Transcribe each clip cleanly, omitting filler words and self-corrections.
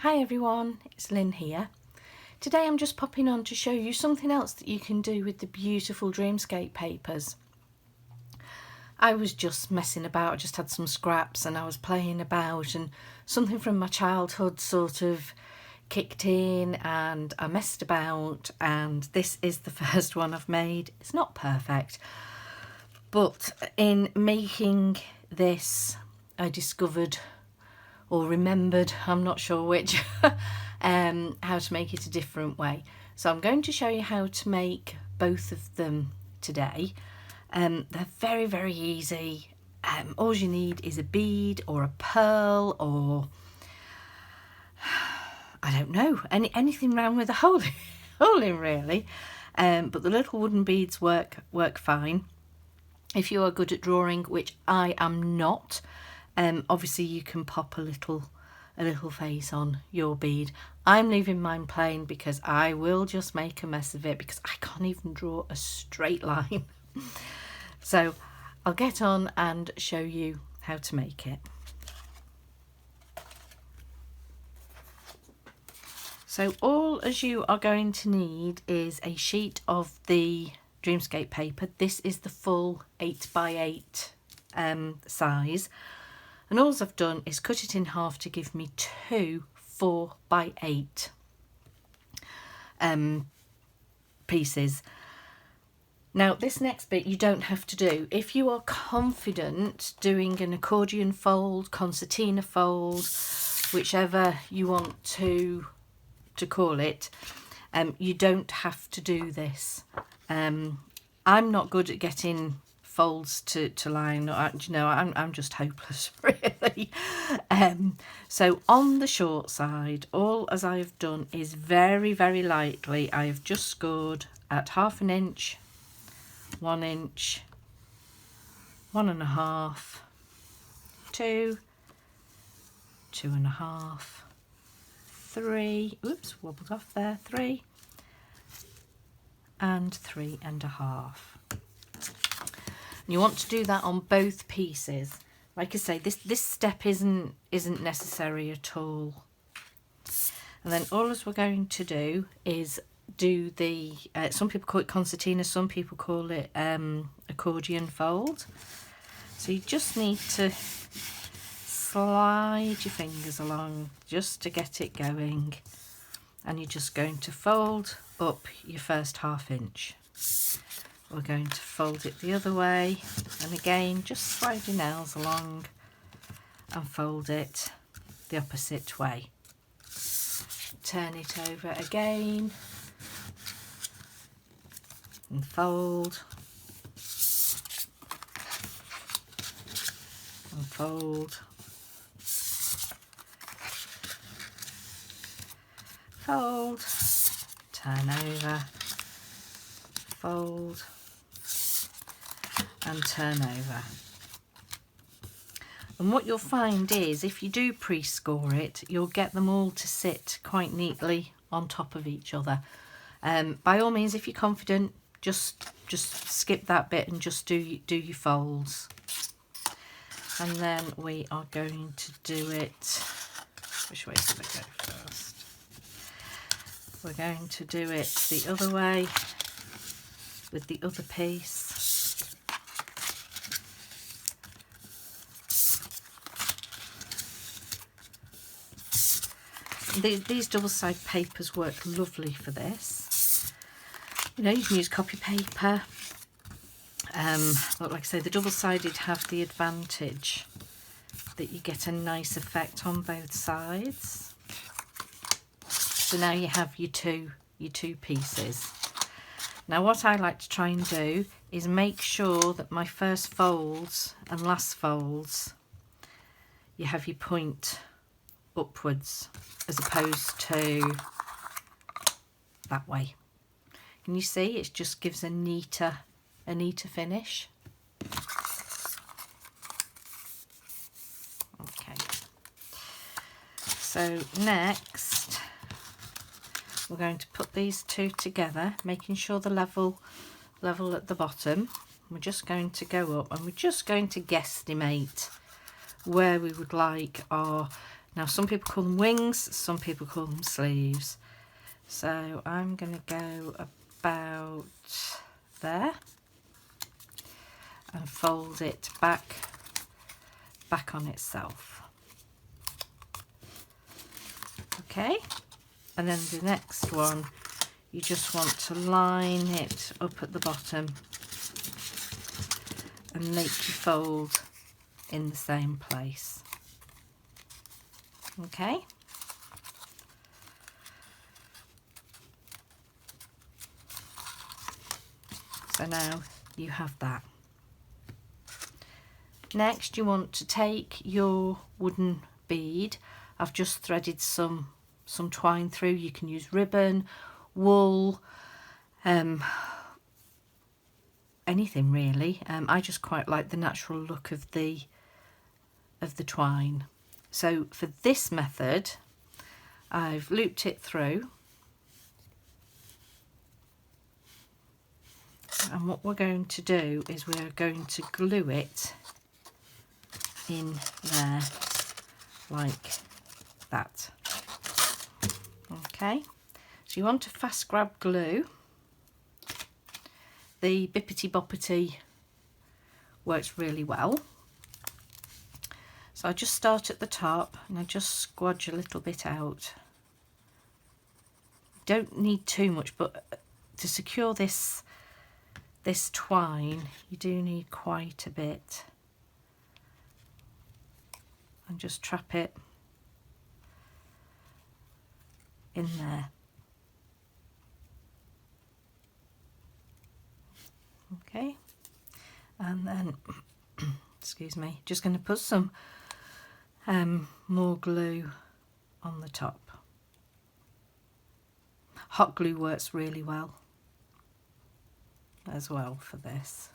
Hi everyone, it's Lynn here. Today I'm just popping on to show you something else that you can do with the beautiful Dreamscape papers. I was just messing about, I just had some scraps and I was playing about and something from my childhood sort of kicked in and I messed about, and this is the first one I've made. It's not perfect, but in making this I discovered or remembered, I'm not sure which, how to make it a different way. So I'm going to show you how to make both of them today. They're very, very easy. All you need is a bead or a pearl or, I don't know, anything round with a hole in really. But the little wooden beads work fine. If you are good at drawing, which I am not, obviously you can pop a little face on your bead. I'm leaving mine plain because I will just make a mess of it because I can't even draw a straight line. So I'll get on and show you how to make it. So all as you are going to need is a sheet of the Dreamscape paper. This is the full 8x8 size. And all I've done is cut it in half to give me two 4x8 pieces. Now this next bit you don't have to do. If you are confident doing an accordion fold, concertina fold, whichever you want to call it, you don't have to do this. I'm not good at getting folds to line. You know, I'm just hopeless really. So on the short side, all as I've done is very, very lightly I have just scored at 1/2 inch, 1 inch, 1.5, 2, 2.5, 3, oops, wobbled off there, 3 and 3.5. You want to do that on both pieces. Like I say, this step isn't necessary at all. And then all as we're going to do is do the, some people call it concertina, some people call it accordion fold. So you just need to slide your fingers along just to get it going. And you're just going to fold up your first 1/2 inch. We're going to fold it the other way, and again just slide your nails along and fold it the opposite way. Turn it over again and fold and fold, fold, turn over, fold and turn over. And what you'll find is if you do pre-score it, you'll get them all to sit quite neatly on top of each other. By all means, if you're confident, just skip that bit and just do your folds. And then we are going to do it, which way should I go first? We're going to do it the other way with the other piece. These double-sided papers work lovely for this. You know, you can use copy paper. But like I say, the double-sided have the advantage that you get a nice effect on both sides. So now you have your two pieces. Now what I like to try and do is make sure that my first folds and last folds, you have your point upwards as opposed to that way. Can you see? It just gives a neater finish. Okay. So next we're going to put these two together, making sure the level at the bottom. We're just going to go up and we're just going to guesstimate where we would like our Now some people call them wings, some people call them sleeves. So I'm going to go about there and fold it back on itself. Okay, and then the next one, you just want to line it up at the bottom and make your fold in the same place. Okay. So now you have that. Next you want to take your wooden bead. I've just threaded some twine through. You can use ribbon, wool, anything really. I just quite like the natural look of the twine. So for this method, I've looped it through, and what we're going to do is we're going to glue it in there like that. Okay, so you want a fast grab glue. The Bippity Boppity works really well. So I just start at the top and I just squodge a little bit out. Don't need too much, but to secure this twine you do need quite a bit. And just trap it in there. Okay, and then excuse me, just going to put some more glue on the top. Hot glue works really well as well for this.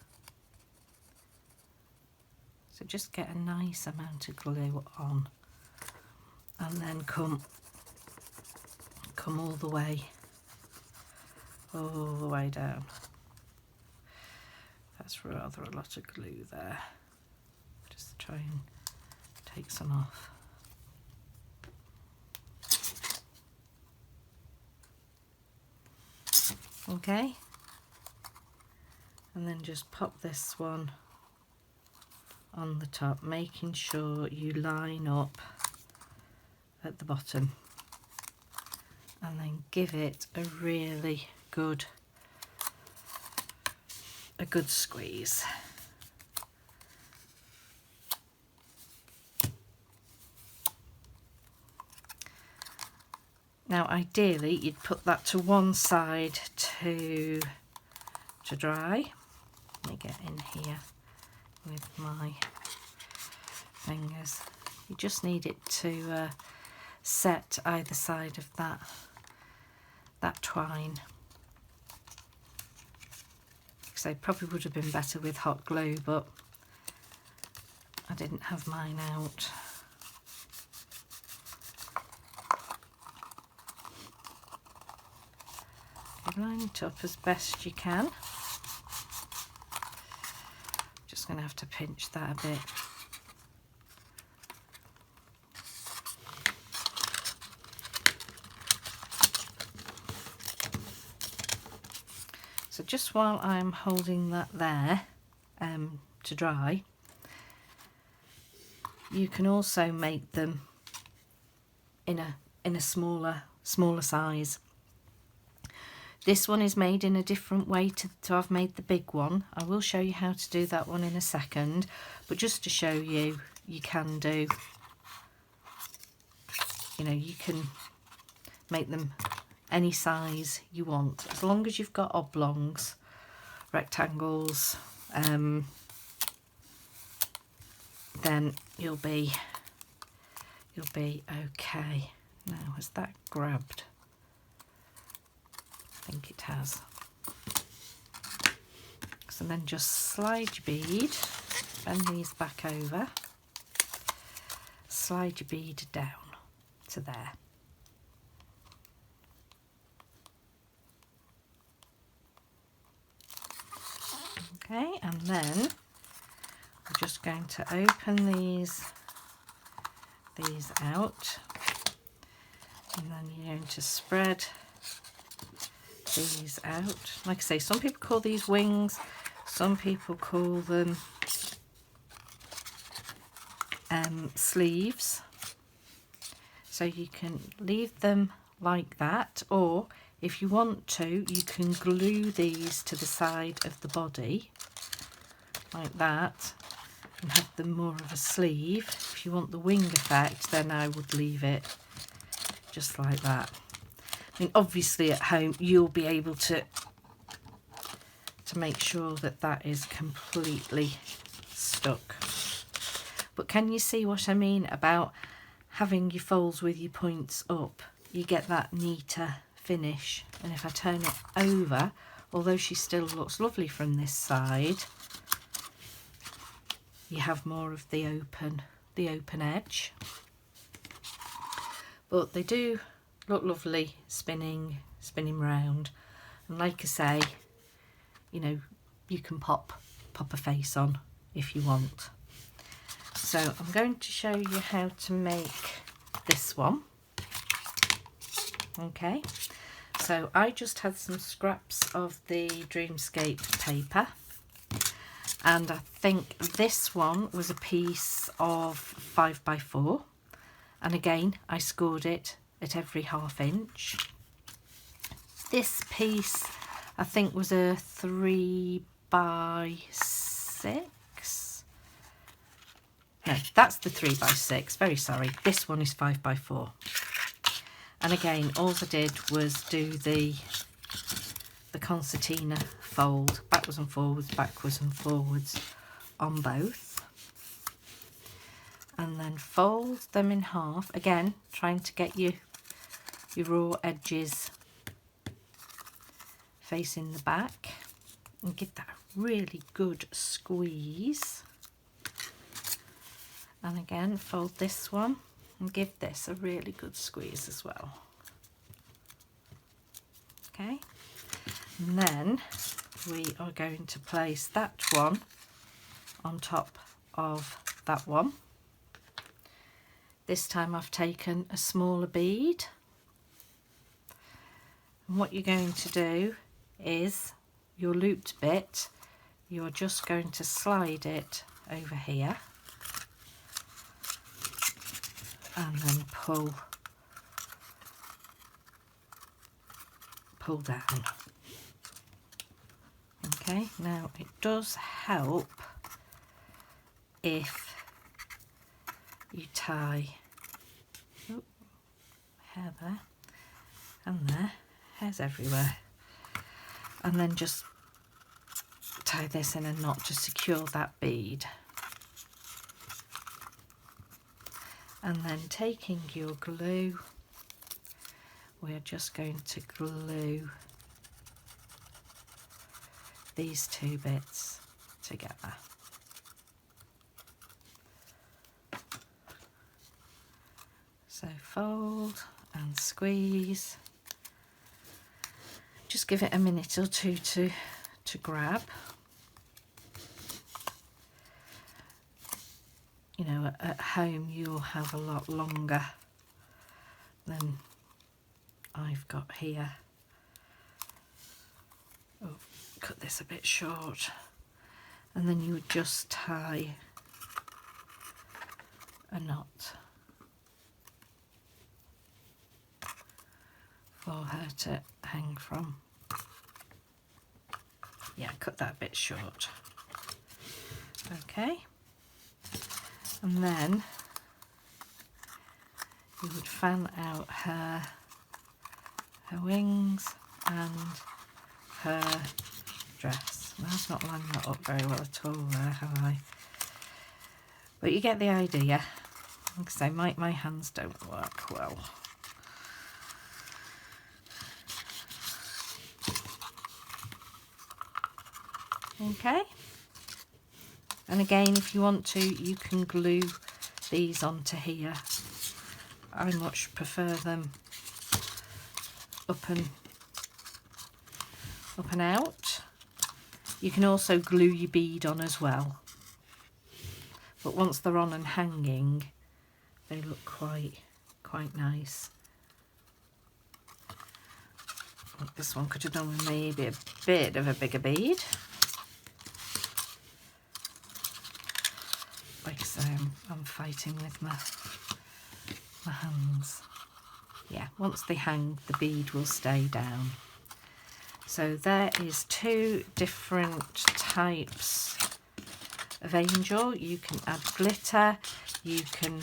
So just get a nice amount of glue on and then come all the way down. That's rather a lot of glue there. Just try and take some off. Okay, and then just pop this one on the top, making sure you line up at the bottom, and then give it a really good squeeze. Now ideally you'd put that to one side to dry. Let me get in here with my fingers. You just need it to set either side of that twine. So probably would have been better with hot glue, but I didn't have mine out. Line it up as best you can. Just going to have to pinch that a bit. So just while I'm holding that there to dry, you can also make them in a smaller size. This one is made in a different way to I've made the big one. I will show you how to do that one in a second, but just to show you, you can do, you know, you can make them any size you want, as long as you've got oblongs, rectangles, then you'll be okay. Now, has that grabbed? I think it has. So then just slide your bead, bend these back over, slide your bead down to there. Okay, and then we're just going to open these these out, and then you're going to spread these out. Like I say, some people call these wings, some people call them sleeves. So you can leave them like that, or if you want to, you can glue these to the side of the body like that and have them more of a sleeve. If you want the wing effect, then I would leave it just like that. I mean, obviously at home you'll be able to make sure that that is completely stuck. But can you see what I mean about having your folds with your points up? You get that neater finish. And if I turn it over, although she still looks lovely from this side, you have more of the open edge. But they do look lovely spinning round. And like I say, you know, you can pop a face on if you want. So I'm going to show you how to make this one. Okay, so I just had some scraps of the Dreamscape paper, and I think this one was a piece of 5x4, and again I scored it at every 1/2 inch. This piece I think was a 3x6. No, that's the 3x6, very sorry. This one is 5x4. And again, all I did was do the concertina fold, backwards and forwards on both. And then fold them in half, again, trying to get your raw edges facing the back. And give that a really good squeeze. And again, fold this one and give this a really good squeeze as well. Okay, and then we are going to place that one on top of that one. This time I've taken a smaller bead, and what you're going to do is your looped bit, you're just going to slide it over here and then pull down. Okay, now it does help if you tie hair there and there, hairs everywhere, and then just tie this in a knot to secure that bead. And then taking your glue, we're just going to glue these two bits together. So fold and squeeze. Just give it a minute or two to grab. You know, at home you'll have a lot longer than I've got here. Oh, cut this a bit short. And then you would just tie a knot for her to hang from. Yeah, cut that a bit short. Okay. And then you would fan out her wings and her dress. Well, I've not lined that up very well at all there, have I? But you get the idea. Like I say, my hands don't work well. Okay. And again, if you want to, you can glue these onto here. I much prefer them up and out. You can also glue your bead on as well. But once they're on and hanging, they look quite nice. This one could have done with maybe a bit of a bigger bead. Like I say, I'm fighting with my hands. Yeah, once they hang, the bead will stay down. So there is 2 different types of angel. You can add glitter, you can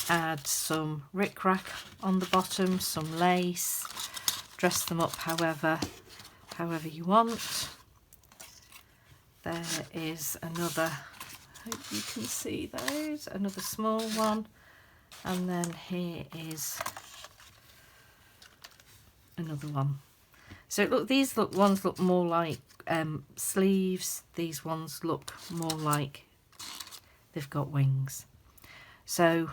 add some rickrack on the bottom, some lace, dress them up however you want. There is another, I hope you can see those, another small one, and then here is another one. So look, these ones look more like sleeves. These ones look more like they've got wings. So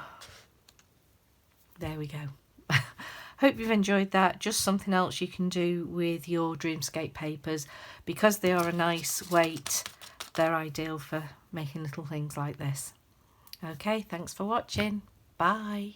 there we go. Hope you've enjoyed that. Just something else you can do with your Dreamscape papers. Because they are a nice weight, they're ideal for making little things like this. Okay, thanks for watching. Bye.